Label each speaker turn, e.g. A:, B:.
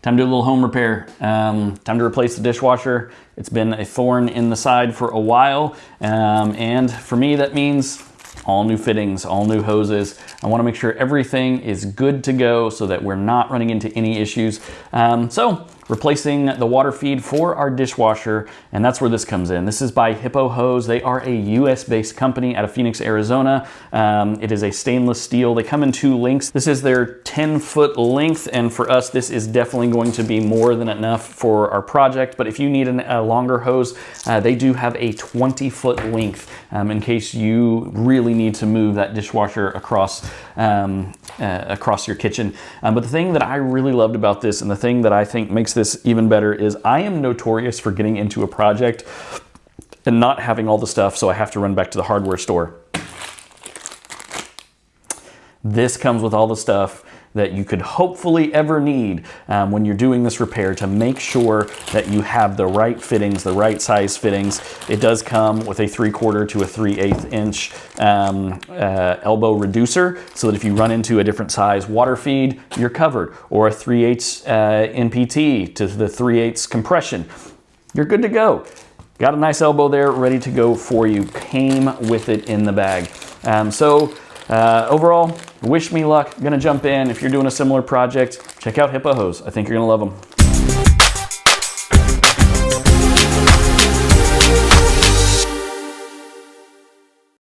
A: Time to do a little home repair. Time to replace the dishwasher. It's been a thorn in the side for a while. And for me, that means all new fittings, all new hoses. I want to make sure everything is good to go so that we're not running into any issues. So replacing the water feed for our dishwasher, and that's where this comes in. This is by Hippohose. They are a US-based company out of Phoenix, Arizona. It is a stainless steel. They come in 2 lengths. This is their 10-foot length, and for us, this is definitely going to be more than enough for our project. But if you need a longer hose, they do have a 20-foot length in case you really need to move that dishwasher across your kitchen. But the thing that I really loved about this, and the thing that I think makes this even better, is I am notorious for getting into a project and not having all the stuff, so I have to run back to the hardware store. This comes with all the stuff that you could hopefully ever need when you're doing this repair to make sure that you have the right fittings, the right size fittings. It does come with a 3/4 to a 3/8 inch elbow reducer, so that if you run into a different size water feed, you're covered, or a 3/8 NPT to the 3/8 compression, you're good to go. Got a nice elbow there ready to go for you. Came with it in the bag. Overall, wish me luck. I'm gonna jump in. If you're doing a similar project, check out Hippohose. I think you're gonna love them.